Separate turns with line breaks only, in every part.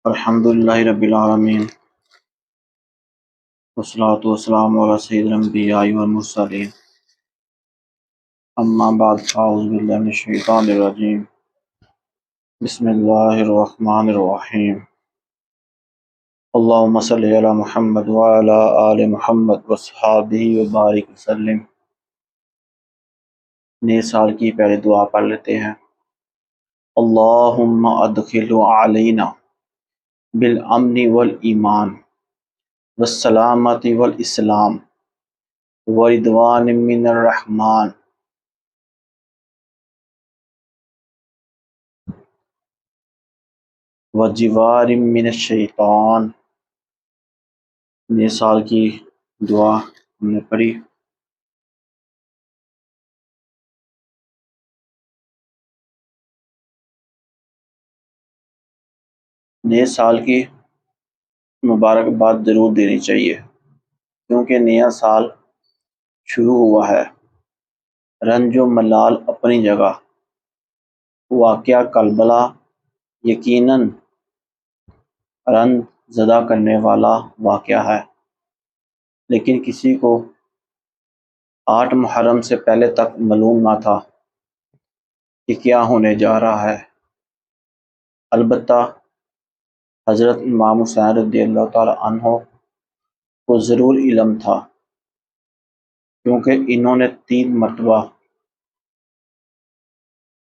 الحمدللہ رب العالمین والصلاة والسلام علی سید الانبیاء والمرسلین اما بعد اعوذ باللہ من الشیطان الرجیم بسم اللہ الرحمن الرحیم اللہم صلی علی محمد وعلی آل محمد وصحابہ وبارک وسلم۔ نئے سال کی پہلے دعا پڑھ لیتے ہیں۔ اللہم ادخل علینا بالامن والایمان والسلامت والاسلام ورضوان من الرحمن وجوار من الشیطان۔ نئے سال کی دعا ہم نے پڑھی۔ نئے سال کی مبارکباد ضرور دینی چاہیے کیونکہ نیا سال شروع ہوا ہے۔ رنج و ملال اپنی جگہ، واقعہ کربلا یقیناً رنج زدہ کرنے والا واقعہ ہے، لیکن کسی کو 8 محرم سے پہلے تک معلوم نہ تھا کہ کیا ہونے جا رہا ہے۔ البتہ حضرت امام حسین رضی اللہ تعالی عنہ کو ضرور علم تھا، کیونکہ انہوں نے 3 مرتبہ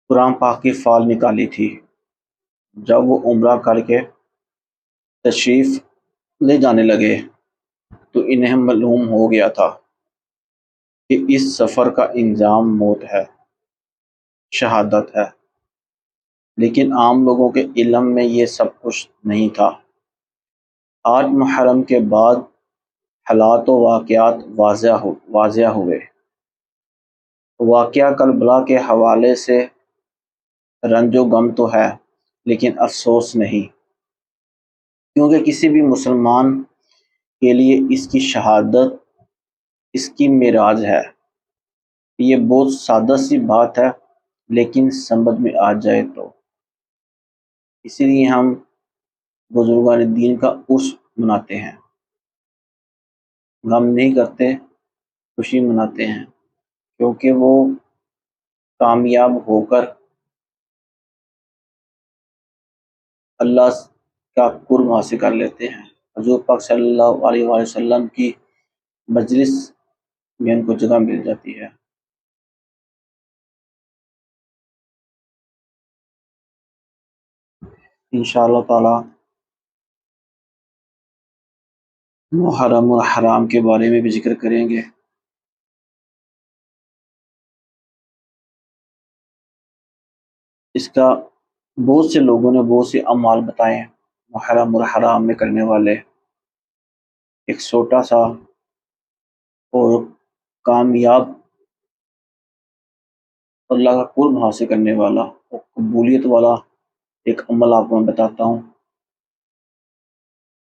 قرآن پاک کی فال نکالی تھی۔ جب وہ عمرہ کر کے تشریف لے جانے لگے تو انہیں معلوم ہو گیا تھا کہ اس سفر کا انجام موت ہے، شہادت ہے، لیکن عام لوگوں کے علم میں یہ سب کچھ نہیں تھا۔ 8 محرم کے بعد حالات و واقعات واضح ہوئے۔ واقعہ کربلا کے حوالے سے رنج و غم تو ہے، لیکن افسوس نہیں، کیونکہ کسی بھی مسلمان کے لیے اس کی شہادت اس کی معراج ہے۔ یہ بہت سادہ سی بات ہے، لیکن سمجھ میں آ جائے تو۔ اسی لیے ہم بزرگان دین کا عرس مناتے ہیں، غم نہیں کرتے، خوشی مناتے ہیں، کیونکہ وہ کامیاب ہو کر اللہ کا قرب حاصل کر لیتے ہیں۔ حضور پاک صلی اللہ علیہ وآلہ وسلم کی مجلس میں ان کو جگہ مل جاتی ہے۔ انشاءاللہ تعالی محرم الحرام کے بارے میں بھی ذکر کریں گے۔ اس کا بہت سے لوگوں نے بہت سے اعمال بتائے ہیں محرم الحرام میں کرنے والے۔ ایک چھوٹا سا اور کامیاب اللہ کا قرب حاصل کرنے والا اور قبولیت والا ایک عمل آپ کو میں بتاتا ہوں۔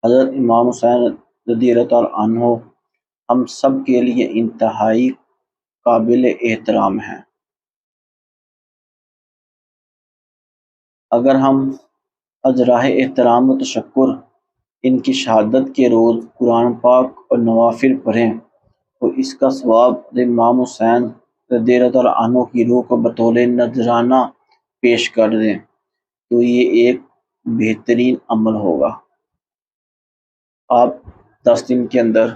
حضرت امام حسین رضی اللہ تعالیٰ عنہ ہم سب کے لیے انتہائی قابل احترام ہیں۔ اگر ہم از راہ احترام و تشکر ان کی شہادت کے روز قرآن پاک اور نوافل پڑھیں تو اس کا ثواب امام حسین رضی اللہ تعالیٰ عنہ کی روح کو بطور نذرانہ پیش کر دیں تو یہ ایک بہترین عمل ہوگا۔ آپ 10 دن کے اندر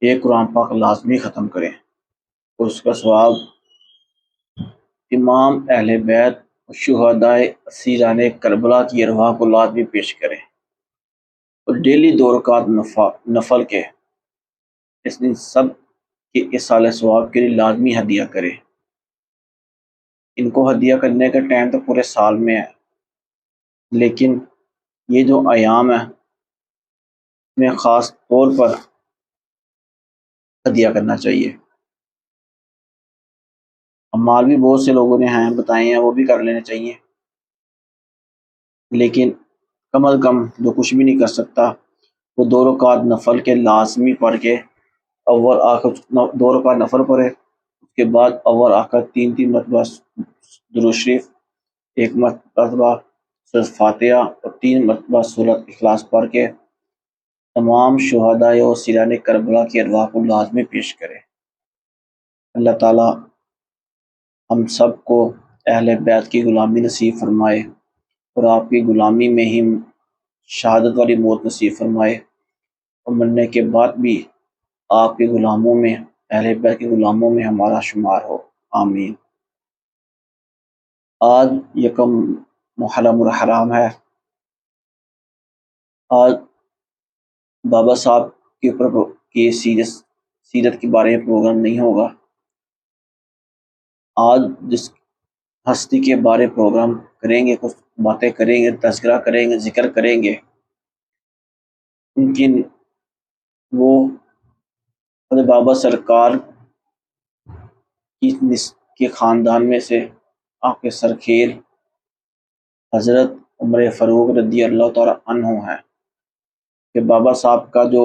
ایک قرآن پاک لازمی ختم کریں اور اس کا ثواب امام اہل بیت اور شہدائے اسیران کربلا کی ارواح کو لازمی پیش کریں اور ڈیلی 2 رکعت نفل کے اس دن سب کے ایصال ثواب کے لیے لازمی ہدیہ کریں۔ ان کو ہدیہ کرنے کا ٹائم تو پورے سال میں ہے، لیکن یہ جو ایام ہے میں خاص طور پر ہدیہ کرنا چاہیے۔ اعمال بھی بہت سے لوگوں نے ہیں بتائے ہیں، وہ بھی کر لینے چاہیے، لیکن کم از کم جو کچھ بھی نہیں کر سکتا وہ 2 رکعت نفل کے لازمی پڑھ کے اول آخر 2 رکعت نفل پڑھے، اس کے بعد اول آخر 3 مرتبہ درود شریف، 1 مرتبہ سورۃ فاتحہ اور 3 مرتبہ سورۃ اخلاص پڑھ کے تمام شہداء و سیران کربلا کی ارواح کو لازمی پیش کرے۔ اللہ تعالیٰ ہم سب کو اہل بیت کی غلامی نصیب فرمائے اور آپ کی غلامی میں ہی شہادت والی موت نصیب فرمائے، اور مرنے کے بعد بھی آپ کے غلاموں میں، اہل بیت کے غلاموں میں ہمارا شمار ہو، آمین۔ آج یکم محرم الحرام ہے۔ آج بابا صاحب کے اوپر کی سیرت کے بارے میں پروگرام نہیں ہوگا۔ آج جس ہستی کے بارے پروگرام کریں گے، کچھ باتیں کریں گے، تذکرہ کریں گے، ذکر کریں گے، ان کی وہ حضرت بابا سرکار کے خاندان میں سے آپ کے سرخیل حضرت عمر فاروق رضی اللہ تعالیٰ عنہ ہیں، کہ بابا صاحب کا جو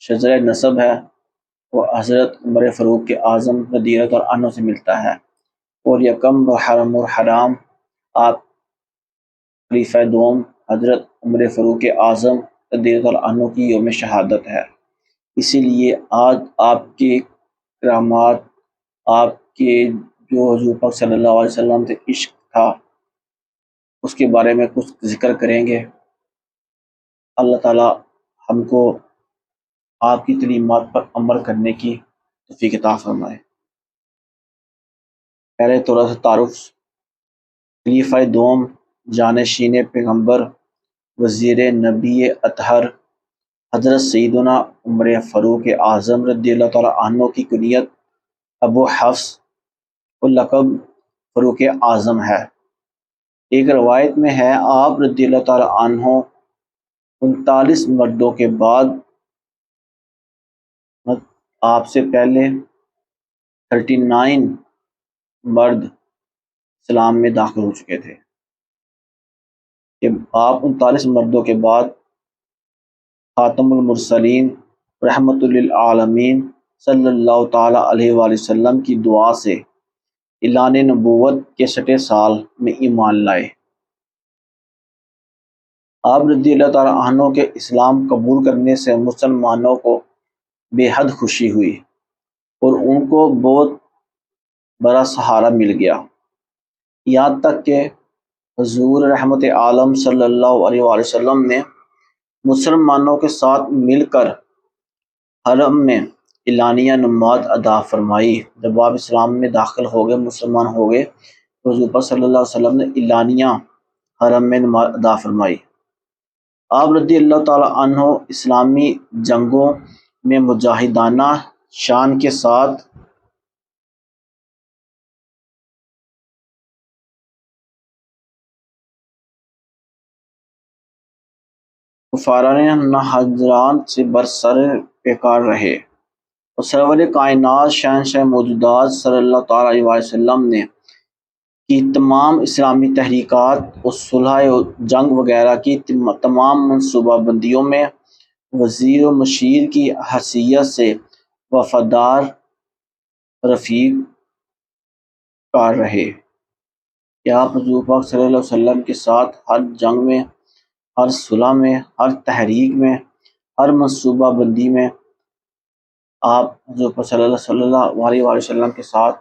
شجرہ نسب ہے وہ حضرت عمر فاروق کے اعظم رضی اللہ تعالیٰ عنہ سے ملتا ہے، اور یکم محرم الحرام آپ خلیفہ دوم حضرت عمر فاروق اعظم رضی اللہ تعالیٰ عنہ کی یوم شہادت ہے۔ اسی لیے آج آپ کے کرامات، آپ کے جو حضور پاک صلی اللہ علیہ وسلم سے عشق تھا، اس کے بارے میں کچھ ذکر کریں گے۔ اللہ تعالیٰ ہم کو آپ کی تعلیمات پر عمل کرنے کی توفیق عطا فرمائے۔ پہلے تھوڑا سا تعارف۔ خلیفہ دوم، جانشین پیغمبر، وزیر نبی اطہر حضرت سیدنا عمر فاروق اعظم رضی اللہ تعالیٰ عنہ کی کنیت ابو حفص اور لقب فاروق اعظم ہے۔ ایک روایت میں ہے آپ رضی اللہ تعالیٰ عنہ 39 مردوں کے بعد آپ سے پہلے 39 مرد اسلام میں داخل ہو چکے تھے، کہ آپ 39 مردوں کے بعد خاتم المرسلین رحمت للعالمین صلی اللہ تعالیٰ علیہ وآلہ وسلم کی دعا سے اعلان نبوت کے 60 سال میں ایمان لائے۔ آپ رضی اللہ تعالیٰ عنہ کے اسلام قبول کرنے سے مسلمانوں کو بے حد خوشی ہوئی اور ان کو بہت بڑا سہارا مل گیا، یہاں تک کہ حضور رحمت عالم صلی اللہ علیہ وآلہ وسلم نے مسلمانوں کے ساتھ مل کر حرم میں اعلانیہ نماز ادا فرمائی۔ جب آپ اسلام میں داخل ہو گئے، مسلمان ہو گئے، تو حضور پاک صلی اللہ علیہ وسلم نے اعلانیہ حرم میں نماز ادا فرمائی۔ آپ رضی اللہ تعالیٰ عنہ اسلامی جنگوں میں مجاہدانہ شان کے ساتھ کفاران نہجران سے برسر پیکار رہے، اور سرور کائنات شہنشاہ موجودات صلی اللہ تعالیٰ علیہ وسلم نے کی تمام اسلامی تحریکات اور صلح و جنگ وغیرہ کی تمام منصوبہ بندیوں میں وزیر و مشیر کی حیثیت سے وفادار رفیق کار رہے، کہ آپ حضور پاک صلی اللہ علیہ وسلم کے ساتھ ہر جنگ میں، ہر صلح میں، ہر تحریک میں، ہر منصوبہ بندی میں آپ حضور پاک صلی اللہ علیہ وسلم کے ساتھ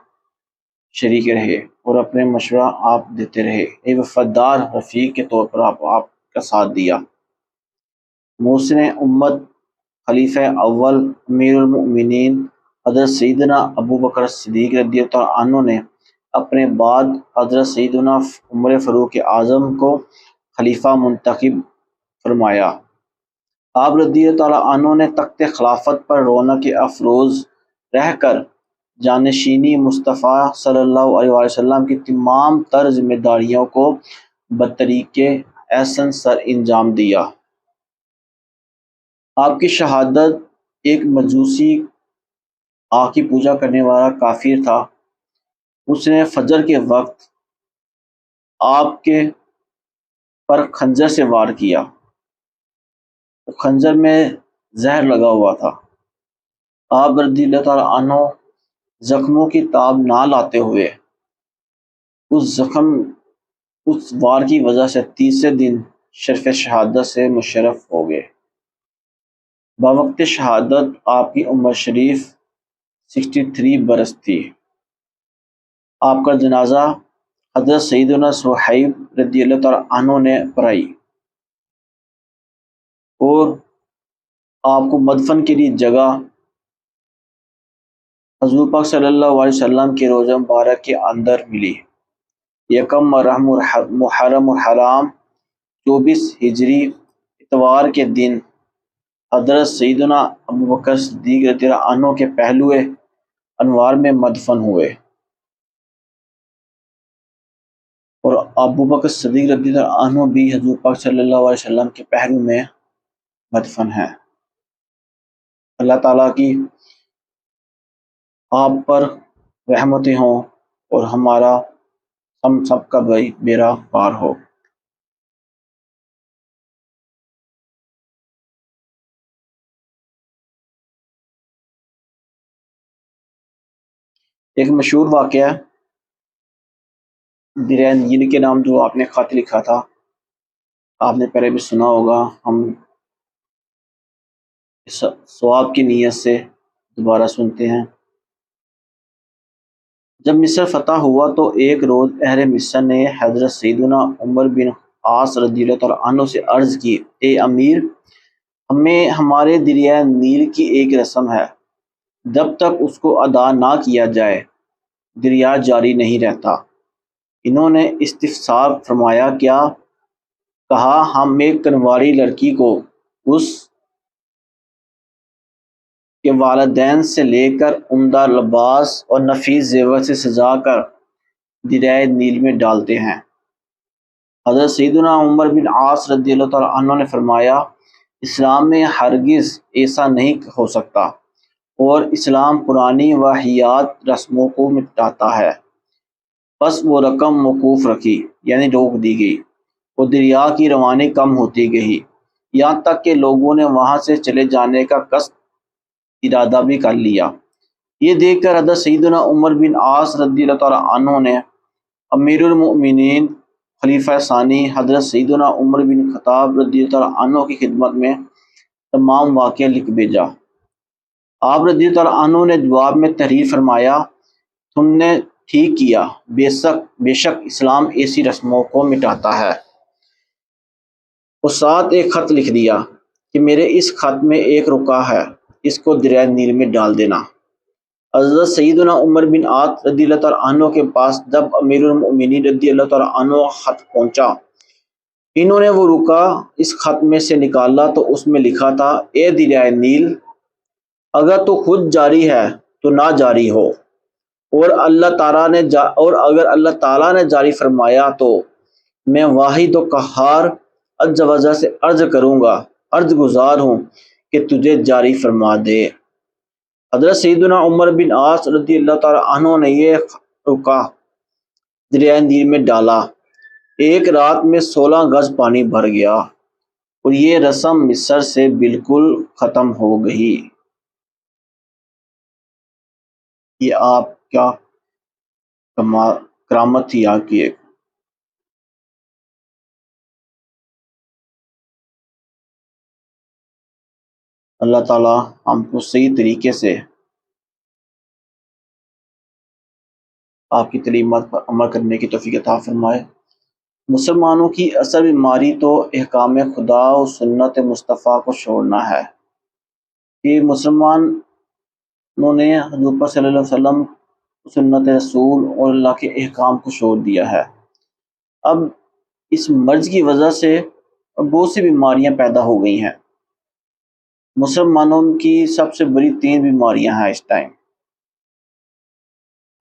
شریک رہے اور اپنے مشورہ آپ دیتے رہے، ایک وفادار رفیق کے طور پر آپ کا ساتھ دیا۔ محسن امت خلیفہ اول امیر المؤمنین حضرت سیدنا ابو بکر صدیق رضی اللہ عنہ نے اپنے بعد حضرت سیدنا عمر فاروق اعظم کو خلیفہ منتخب فرمایا۔ آپ رضی اللہ تعالیٰ عنہ نے تخت خلافت پر رونق افروز رہ کر جانشینی مصطفیٰ صلی اللہ علیہ وسلم کی تمام تر ذمہ داریوں کو بطریق احسن سر انجام دیا۔ آپ کی شہادت ایک مجوسی آگ کی پوجا کرنے والا کافر تھا، اس نے فجر کے وقت آپ کے پر خنجر سے وار کیا، خنجر میں زہر لگا ہوا تھا۔ آپ رضی اللہ تعالیٰ عنہ زخموں کی تاب نہ لاتے ہوئے اس زخم اس وار کی وجہ سے تیسرے دن شرف شہادت سے مشرف ہو گئے۔ بوقت شہادت آپ کی عمر شریف 63 برس تھی۔ آپ کا جنازہ حضرت سیدنا صہیب رضی اللہ تعالیٰ عنہ نے پڑھائی اور آپ کو مدفن کے لیے جگہ حضور پاک صلی اللہ علیہ وسلم کے روضہ مبارک کے اندر ملی۔ یکم محرم الحرام 24 ہجری اتوار کے دن حضرت سیدنا ابوبکر صدیق رضی اللہ عنہ کے پہلو انوار میں مدفن ہوئے اور ابوبکر صدیق رضی اللہ عنہ بھی حضور پاک صلی اللہ علیہ وسلم کے پہلو میں مدفن ہیں۔ اللہ تعالیٰ کی آپ پر رحمتیں ہوں اور ہمارا ہم سب کا بیڑا پار ہو۔ ایک مشہور واقعہ دریائے نیل کے نام جو آپ نے خط لکھا تھا، آپ نے پہلے بھی سنا ہوگا، ہم ثواب کی نیت سے دوبارہ سنتے ہیں۔ جب مصر فتح ہوا تو ایک روز اہل مصر نے حضرت سیدنا عمر بن عاص رضی اللہ تعالیٰ عنہ سے عرض کی، اے امیر، ہمیں ہمارے دریائے نیل کی ایک رسم ہے، جب تک اس کو ادا نہ کیا جائے دریا جاری نہیں رہتا۔ انہوں نے استفسار فرمایا، کیا؟ کہا، ہم ایک کنواری لڑکی کو اس کے والدین سے لے کر عمدہ لباس اور نفیس زیور سے سجا کر دریائے نیل میں ڈالتے ہیں۔ حضرت سیدنا عمر بن عاص رضی اللہ تعالیٰ عنہ نے فرمایا، اسلام میں ہرگز ایسا نہیں ہو سکتا اور اسلام پرانی واہیات رسموں کو مٹاتا ہے۔ بس وہ رقم موقوف رکھی، یعنی روک دی گئی، اور دریا کی روانی کم ہوتی گئی، یہاں تک کہ لوگوں نے وہاں سے چلے جانے کا قصد ارادہ بھی کر لیا۔ یہ دیکھ کر حضرت سیدنا عمر بن عاص رضی اللہ تعالیٰ عنہ نے امیر المؤمنین خلیفہ ثانی حضرت سیدنا عمر بن خطاب رضی اللہ تعالیٰ عنہ کی خدمت میں تمام واقعہ لکھ بھیجا۔ آپ رضی اللہ تعالیٰ عنہ نے جواب میں تحریر فرمایا، تم نے ٹھیک کیا، بے شک اسلام ایسی رسموں کو مٹاتا ہے۔ اور ساتھ ایک خط لکھ دیا کہ میرے اس خط میں ایک رکا ہے، اس کو دریائے نیل میں ڈال دینا۔ حضرت سیدنا عمر بن عاص رضی اللہ تعالیٰ عنہ کے پاس جب امیر المؤمنین رضی اللہ تعالیٰ عنہ خط پہنچا، انہوں نے وہ رکا اس خط میں سے نکالا تو اس میں لکھا تھا، اے دریائے نیل، اگر تو خود جاری ہے تو نہ جاری ہو، اور اگر اللہ تعالیٰ نے جاری فرمایا تو میں واحد و قہار عز و جل سے عرض گزار ہوں کہ تجھے جاری فرما دے۔ حضرت سیدنا عمر بن عاص رضی اللہ تعالیٰ عنہ نے یہ رکا دریائے نیل میں ڈالا، ایک رات میں 16 گز پانی بھر گیا اور یہ رسم مصر سے بالکل ختم ہو گئی۔ یہ آپ کیا کرامت تھی آپ کی ایک۔ اللہ تعالیٰ ہم کو صحیح طریقے سے آپ کی تعلیمات پر عمل کرنے کی توفیق عطا فرمائے۔ مسلمانوں کی اصل بیماری تو احکام خدا و سنت مصطفیٰ کو چھوڑنا ہے۔ کہ مسلمانوں نے حضور پر صلی اللہ علیہ وسلم سنت رسول اور اللہ کے احکام کو چھوڑ دیا ہے۔ اب اس مرض کی وجہ سے بہت سی بیماریاں پیدا ہو گئی ہیں۔ مسلمانوں کی سب سے بڑی 3 بیماریاں ہیں اس ٹائم۔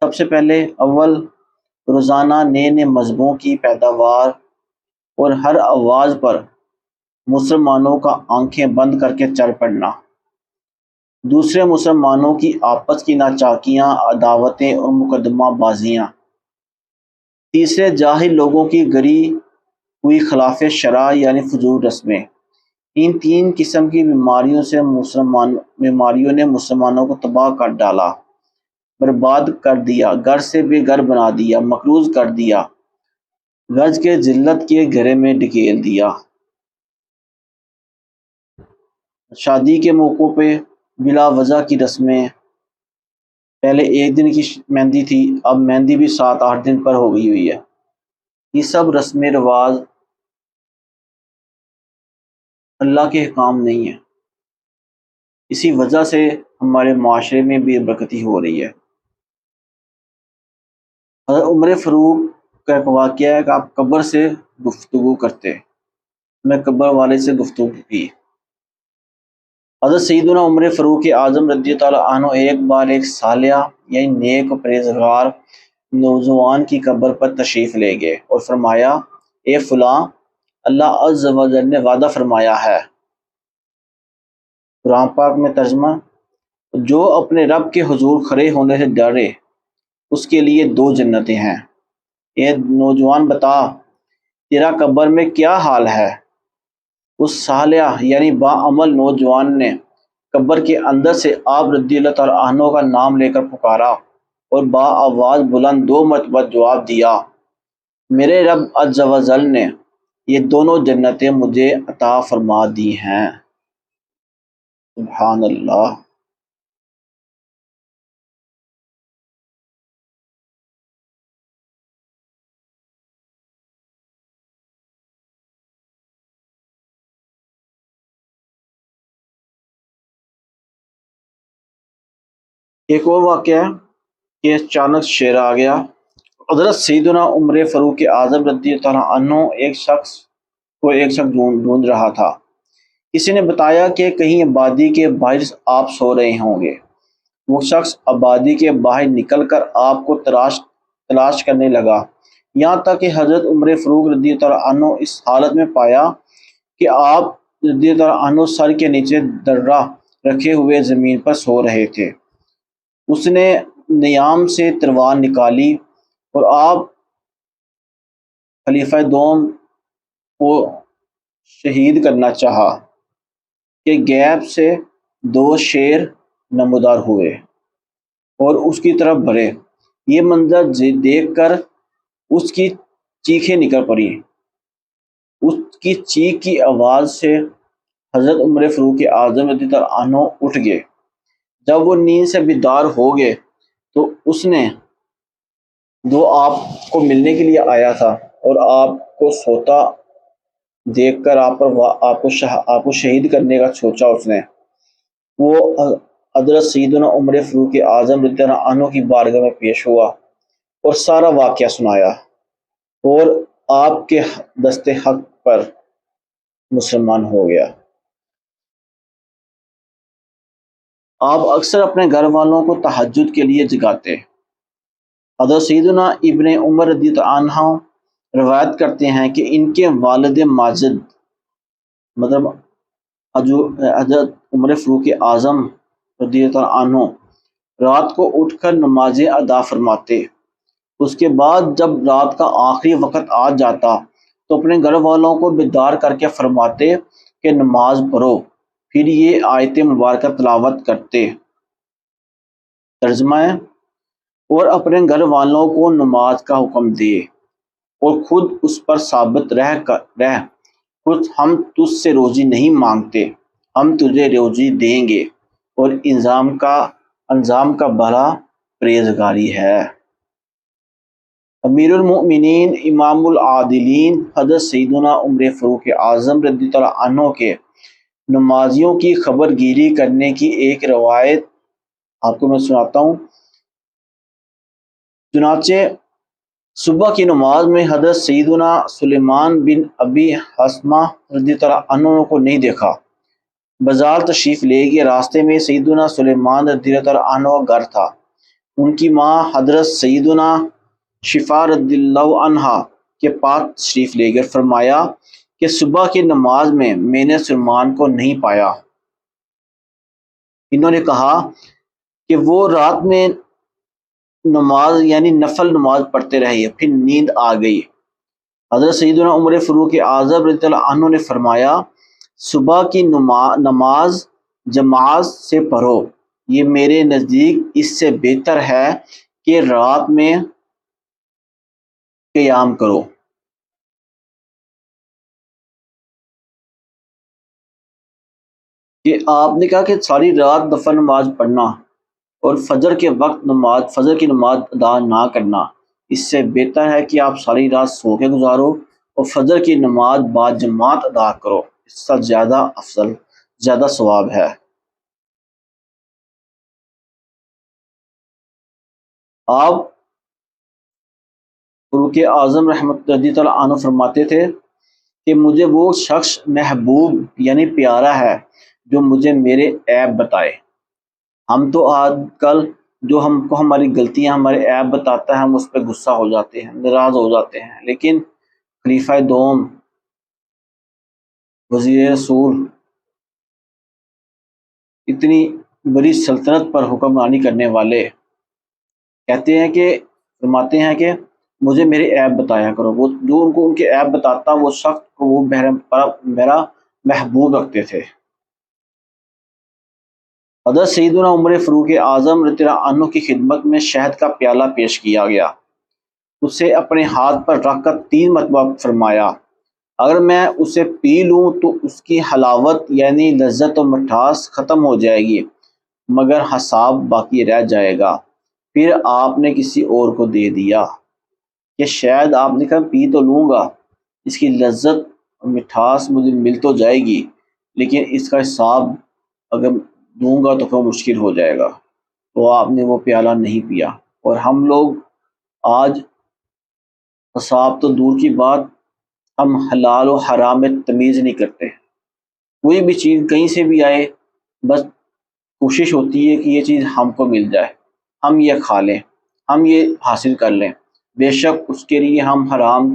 سب سے پہلے اول، روزانہ نئے نئے مذہبوں کی پیداوار اور ہر آواز پر مسلمانوں کا آنکھیں بند کر کے چل پڑنا۔ دوسرے، مسلمانوں کی آپس کی ناچاکیاں، عداوتیں اور مقدمہ بازیاں۔ تیسرے، جاہل لوگوں کی گری ہوئی خلاف شرع یعنی فضول رسمیں۔ ان 3 قسم کی بیماریوں نے مسلمانوں کو تباہ کر ڈالا، برباد کر دیا، گھر سے بے گھر بنا دیا، مقروض کر دیا، گرج کے ذلت کے گھرے میں ڈھکیل دیا۔ شادی کے موقع پہ بلا وجہ کی رسمیں، پہلے ایک دن کی مہندی تھی، اب مہندی بھی 7-8 دن پر ہو گئی ہوئی ہے۔ یہ سب رسم رواج اللہ کے حکام نہیں ہیں، اسی وجہ سے ہمارے معاشرے میں بے برکتی ہو رہی ہے۔ حضرت عمر فاروق کا ایک واقعہ ہے کہ آپ قبر سے گفتگو کرتے، میں قبر والے سے گفتگو کی۔ حضرت سیدنا عمر فاروق اعظم رضی اللہ عنہ ایک بار ایک صالح یعنی نیک و پرہیزگار نوجوان کی قبر پر تشریف لے گئے اور فرمایا، اے فلاں، اللہ عز و جل نے وعدہ فرمایا ہے، قرآن پاک میں ترجمہ، جو اپنے رب کے حضور کھڑے ہونے سے ڈرے اس کے لیے 2 جنتیں ہیں۔ اے نوجوان، بتا تیرا قبر میں کیا حال ہے؟ اس صالح یعنی باعمل نوجوان نے قبر کے اندر سے آپ رضی اللہ تعالیٰ عنہ کا نام لے کر پکارا اور با آواز بلند 2 مرتبہ جواب دیا، میرے رب عز و جل نے یہ دونوں جنتیں مجھے عطا فرما دی ہیں۔ سبحان اللہ۔ ایک اور واقعہ ہے کہ اچانک شیر آ گیا۔ حضرت سیدنا عمر فاروق اعظم رضی اللہ عنہ ایک شخص ڈھونڈ رہا تھا۔ کسی نے بتایا کہ کہیں آبادی کے باہر آپ سو رہے ہوں گے۔ وہ شخص آبادی کے باہر نکل کر آپ کو تلاش کرنے لگا، یہاں تک کہ حضرت عمر فاروق رضی اللہ عنہ اس حالت میں پایا کہ آپ رضی اللہ عنہ سر کے نیچے درہ رکھے ہوئے زمین پر سو رہے تھے۔ اس نے نیام سے تلوار نکالی اور آپ خلیفہ دوم کو شہید کرنا چاہا کہ غیب سے 2 شیر نمودار ہوئے اور اس کی طرف بڑھے۔ یہ منظر دیکھ کر اس کی چیخیں نکل پڑی۔ اس کی چیخ کی آواز سے حضرت عمر فاروق اعظم رضی اللہ عنہ اٹھ گئے۔ جب وہ نیند سے بیدار ہو گئے تو اس نے آپ کو ملنے کے لیے آیا تھا اور آپ کو سوتا دیکھ کر آپ کو شہید کرنے کا سوچا۔ اس نے وہ حضرت سیدنا عمر فاروق اعظم رضی اللہ عنہ کی بارگاہ میں پیش ہوا اور سارا واقعہ سنایا اور آپ کے دست حق پر مسلمان ہو گیا۔ آپ اکثر اپنے گھر والوں کو تہجد کے لیے جگاتے۔ حضرت سیدنا ابن عمر رضی اللہ عنہ روایت کرتے ہیں کہ ان کے والد ماجد مطلب حضرت عمر فاروق اعظم رضی اللہ عنہ رات کو اٹھ کر نمازیں ادا فرماتے۔ اس کے بعد جب رات کا آخری وقت آ جاتا تو اپنے گھر والوں کو بیدار کر کے فرماتے کہ نماز پڑھو، پھر یہ آیت مبارکہ تلاوت کرتے۔ ترجمہ ہے، اور اپنے گھر والوں کو نماز کا حکم دے اور خود اس پر ثابت رہ خود ہم تجھ سے روزی نہیں مانگتے، ہم تجھے روزی دیں گے اور انجام کا بھلا پرہیزگاری ہے۔ امیر المؤمنین امام العادلین حضرت سیدنا عمر فاروق اعظم رضی اللہ عنہ کے نمازیوں کی خبر گیری کرنے کی ایک روایت آپ کو میں سناتا ہوں۔ چنانچہ صبح کی نماز میں حضرت سیدنا سلیمان بن ابی حسمہ رضی اللہ عنہ کو نہیں دیکھا۔ بازار تشریف لے گئے، راستے میں سیدنا سلیمان رضی اللہ عنہ کا گھر تھا۔ ان کی ماں حضرت سیدنا شفا رضی اللہ عنہا کے پاس تشریف لے گئے، فرمایا کہ صبح کی نماز میں نے سلیمان کو نہیں پایا۔ انہوں نے کہا کہ وہ رات میں نماز یعنی نفل نماز پڑھتے رہے، پھر نیند آ گئی۔ حضرت سیدنا عمر فاروق اعظم رضی اللہ عنہ نے فرمایا، صبح کی نماز جماعت سے پڑھو، یہ میرے نزدیک اس سے بہتر ہے کہ رات میں قیام کرو۔ کہ آپ نے کہا کہ ساری رات نفل نماز پڑھنا اور فجر کے وقت فجر کی نماز ادا نہ کرنا، اس سے بہتر ہے کہ آپ ساری رات سو کے گزارو اور فجر کی نماز بعد جماعت ادا کرو، اس سے زیادہ افضل، زیادہ ثواب ہے۔ آپ فاروق اعظم رحمۃ اللہ تعالیٰ عنہ فرماتے تھے کہ مجھے وہ شخص محبوب یعنی پیارا ہے جو مجھے میرے عیب بتائے۔ ہم تو آج کل جو ہم کو ہماری غلطیاں، ہمارے عیب بتاتا ہے، ہم اس پہ غصہ ہو جاتے ہیں، ناراض ہو جاتے ہیں، لیکن خلیفہ دوم، وزیر رسول، اتنی بڑی سلطنت پر حکمرانی کرنے والے کہتے ہیں کہ فرماتے ہیں کہ مجھے میرے عیب بتایا کرو۔ وہ جو ان کو ان کے عیب بتاتا وہ شخص کو وہ میرا محبوب رکھتے تھے۔ حضرت سیدنا عمر فاروق اعظم رضی اللہ عنہ کی خدمت میں شہد کا پیالہ پیش کیا گیا، اسے اپنے ہاتھ پر رکھ کر 3 مرتبہ فرمایا، اگر میں اسے پی لوں تو اس کی حلاوت یعنی لذت و مٹھاس ختم ہو جائے گی مگر حساب باقی رہ جائے گا۔ پھر آپ نے کسی اور کو دے دیا کہ شاید آپ نے کہا پی تو لوں گا، اس کی لذت اور مٹھاس مجھے مل تو جائے گی، لیکن اس کا حساب اگر دوں گا تو پھر مشکل ہو جائے گا۔ تو آپ نے وہ پیالہ نہیں پیا۔ اور ہم لوگ آج حساب تو دور کی بات، ہم حلال و حرام میں تمیز نہیں کرتے۔ کوئی بھی چیز کہیں سے بھی آئے، بس کوشش ہوتی ہے کہ یہ چیز ہم کو مل جائے، ہم یہ کھا لیں، ہم یہ حاصل کر لیں، بے شک اس کے لیے ہم حرام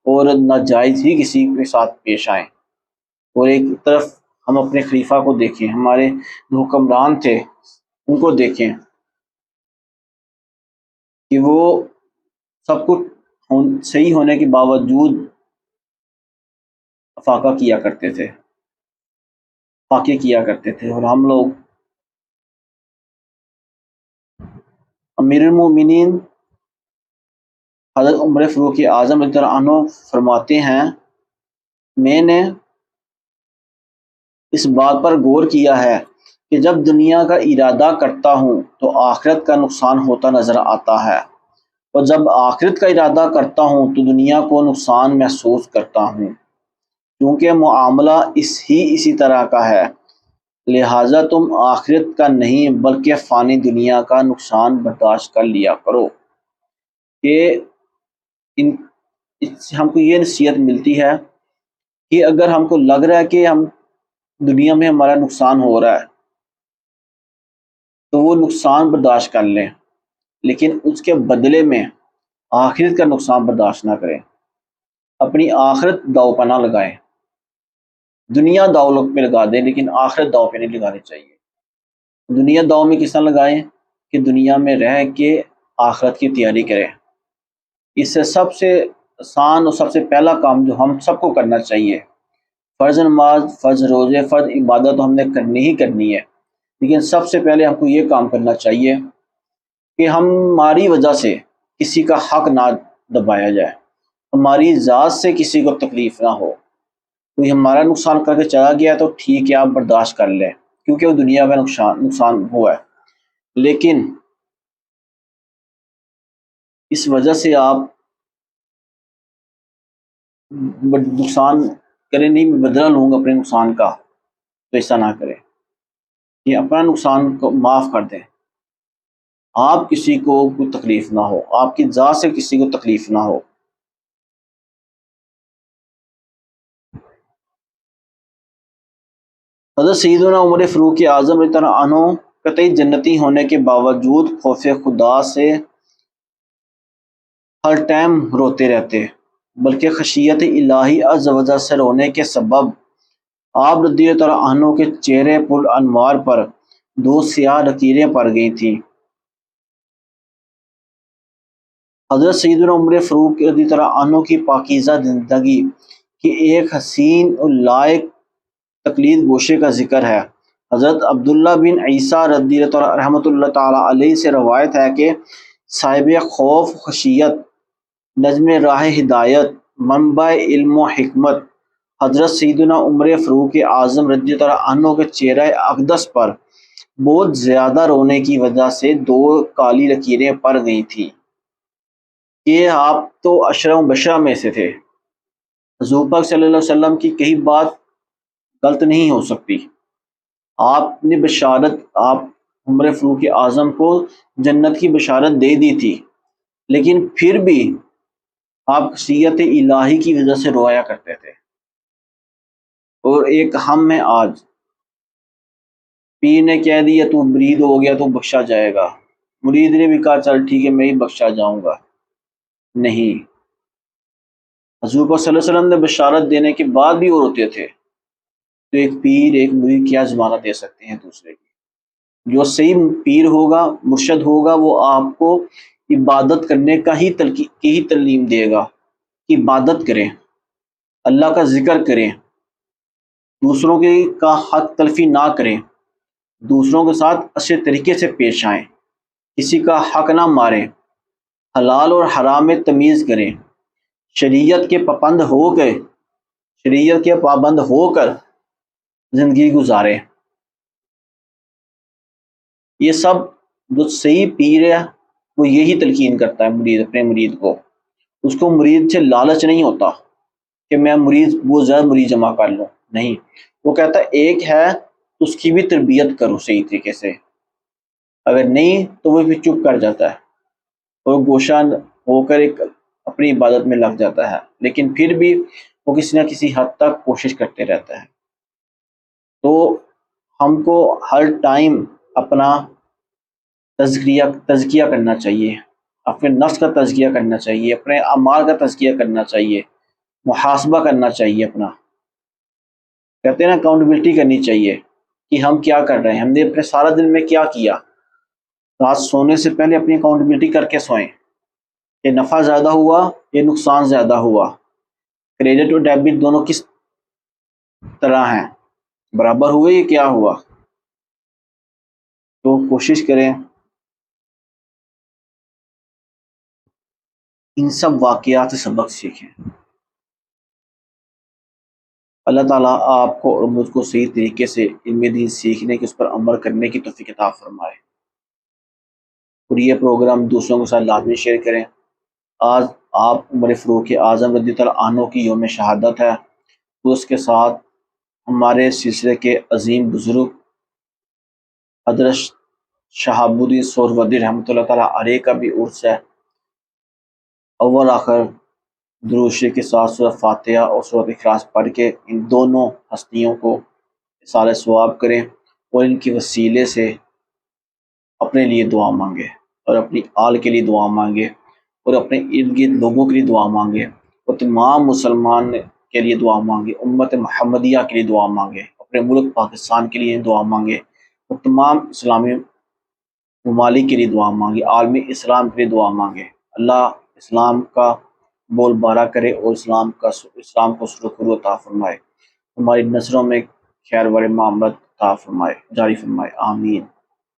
اور ناجائز ہی کسی کے ساتھ پیش آئیں۔ اور ایک طرف ہم اپنے خلیفہ کو دیکھیں، ہمارے جو حکمران تھے ان کو دیکھیں کہ وہ سب کچھ صحیح ہونے کے باوجود فاقہ کیا کرتے تھے، فاقے کیا کرتے تھے۔ اور ہم لوگ امیر المومنین حضرت عمر فاروق اعظم رضی اللہ عنہ فرماتے ہیں، میں نے اس بات پر غور کیا ہے کہ جب دنیا کا ارادہ کرتا ہوں تو آخرت کا نقصان ہوتا نظر آتا ہے، اور جب آخرت کا ارادہ کرتا ہوں تو دنیا کو نقصان محسوس کرتا ہوں، کیونکہ معاملہ اسی طرح کا ہے، لہٰذا تم آخرت کا نہیں بلکہ فانی دنیا کا نقصان برداشت کر لیا کرو۔ کہ اس سے ہم کو یہ نصیحت ملتی ہے کہ اگر ہم کو لگ رہا ہے کہ ہم دنیا میں ہمارا نقصان ہو رہا ہے تو وہ نقصان برداشت کر لیں، لیکن اس کے بدلے میں آخرت کا نقصان برداشت نہ کریں، اپنی آخرت داؤ پہ نہ لگائیں۔ دنیا داؤ پہ لگا دیں لیکن آخرت داؤ پہ نہیں لگانی چاہیے۔ دنیا داؤ میں کس طرح لگائیں کہ دنیا میں رہ کے آخرت کی تیاری کریں۔ اس سے سب سے آسان اور سب سے پہلا کام جو ہم سب کو کرنا چاہیے، فرض نماز، فرض روزے، فرض عبادت تو ہم نے کرنی ہی کرنی ہے، لیکن سب سے پہلے ہم کو یہ کام کرنا چاہیے کہ ہماری وجہ سے کسی کا حق نہ دبایا جائے، ہماری ذات سے کسی کو تکلیف نہ ہو۔ کوئی ہمارا نقصان کر کے چلا گیا تو ٹھیک ہے، آپ برداشت کر لیں کیونکہ وہ دنیا کا نقصان ہوا ہے، لیکن اس وجہ سے آپ نقصان کریں نہیں، میں بدلہ لوں گا اپنے نقصان کا، تو ایسا نہ کریں، یہ اپنا نقصان کو معاف کر دیں، آپ کسی کو کوئی تکلیف نہ ہو، آپ کی ذات سے کسی کو تکلیف نہ ہو۔ حضرت سیدنا عمر فاروق اعظم رضی اللہ عنہ قطعی جنتی ہونے کے باوجود خوف خدا سے ہر ٹائم روتے رہتے، بلکہ خشیت الہی عز و جل سے رونے کے سبب آپ رضی اللہ عنہ کے چہرے پر انوار پر 2 سیاہ لکیریں پڑ گئی تھیں۔ حضرت سیدنا عمر فاروق رضی اللہ عنہ کی پاکیزہ زندگی کی ایک حسین اور لائق تقلید گوشے کا ذکر ہے۔ حضرت عبداللہ بن عیسیٰ رحمۃ اللہ تعالیٰ علیہ سے روایت ہے کہ صاحب خوف خشیت، نظم راہ ہدایت، منبع علم و حکمت حضرت سیدنا عمر فاروق اعظم رضی اللہ عنہ کے چہرہ اقدس پر بہت زیادہ رونے کی وجہ سے 2 کالی لکیریں پڑ گئی تھیں کہ آپ تو عشرہ مبشرہ میں سے تھے، حضور پاک صلی اللہ علیہ وسلم کی کہیں بات غلط نہیں ہو سکتی۔ آپ نے بشارت، آپ عمر فاروق اعظم کو جنت کی بشارت دے دی تھی، لیکن پھر بھی آپ خشیت الہی کی وجہ سے رویا کرتے تھے۔ اور ایک ہم میں آج پیر نے کہہ دیا تو مرید ہو گیا تو بخشا جائے گا، مرید نے بھی کہا چل ٹھیک ہے میں ہی بخشا جاؤں گا، نہیں، حضور پاک صلی اللہ علیہ وسلم نے بشارت دینے کے بعد بھی وہ روتے تھے، تو ایک پیر ایک مرید کیا ضمانت دے سکتے ہیں دوسرے کی؟ جو صحیح پیر ہوگا، مرشد ہوگا، وہ آپ کو عبادت کرنے کا ہی تعلیم دے گا کہ عبادت کریں، اللہ کا ذکر کریں، دوسروں کا حق تلفی نہ کریں، دوسروں کے ساتھ اچھے طریقے سے پیش آئیں، کسی کا حق نہ ماریں، حلال اور حرام میں تمیز کریں، شریعت کے پابند ہو کر زندگی گزاریں۔ یہ سب جو صحیح پیر ہے وہ یہی تلقین کرتا ہے مرید اپنے مرید کو، اس کو مرید سے لالچ نہیں ہوتا کہ میں وہ زیادہ مرید جمع کر لوں، نہیں، وہ کہتا ہے ایک ہے اس کی بھی تربیت کرو صحیح طریقے سے، اگر نہیں تو وہ پھر چپ کر جاتا ہے اور گوشہ ہو کر ایک اپنی عبادت میں لگ جاتا ہے، لیکن پھر بھی وہ کسی نہ کسی حد تک کوشش کرتے رہتا ہے۔ تو ہم کو ہر ٹائم اپنا تزکیہ کرنا چاہیے، اپنے نفس کا تزکیہ کرنا چاہیے، اپنے اعمال کا تزکیہ کرنا چاہیے، محاسبہ کرنا چاہیے، اپنا کہتے ہیں نا اکاؤنٹیبلٹی کرنی چاہیے کہ ہم کیا کر رہے ہیں، ہم نے اپنے سارا دن میں کیا کیا۔ رات سونے سے پہلے اپنی اکاؤنٹیبلٹی کر کے سوئیں کہ نفع زیادہ ہوا یا نقصان زیادہ ہوا، کریڈٹ اور ڈیبٹ دونوں کس طرح ہیں، برابر ہوئے یا کیا ہوا۔ تو کوشش کریں ان سب واقعات سے سبق سیکھیں۔ اللہ تعالیٰ آپ کو اور مجھ کو صحیح طریقے سے علم دین سیکھنے کے، اس پر عمل کرنے کی توفیق عطا فرمائے، اور یہ پروگرام دوسروں کے ساتھ لازمی شیئر کریں۔ آج آپ عمر فاروق اعظم رضی اللہ عنہ کی یوم شہادت ہے، تو اس کے ساتھ ہمارے سلسلے کے عظیم بزرگ حضرت شہاب الدین سہروردی رحمۃ اللہ تعالیٰ علیہ کا بھی عرس ہے۔ اول آخر درود شریف کے ساتھ سورۃ فاتحہ اور سورۃ اخلاص پڑھ کے ان دونوں ہستیوں کو اصالہ ثواب کریں، اور ان کے وسیلے سے اپنے لیے دعا مانگے، اور اپنی آل کے لیے دعا مانگے، اور اپنے ارد گرد لوگوں کے لیے دعا مانگے، اور تمام مسلمان کے لیے دعا مانگے، امت محمدیہ کے لیے دعا مانگے، اپنے ملک پاکستان کے لیے دعا مانگے، اور تمام اسلامی ممالک کے لیے دعا مانگے، عالم اسلام کے لیے دعا مانگے۔ اللہ اسلام کا بول بارہ کرے اور اسلام کو سرخرو عطا فرمائے، ہماری نظروں میں خیر والے معاملات عطا فرمائے، جاری فرمائے، آمین۔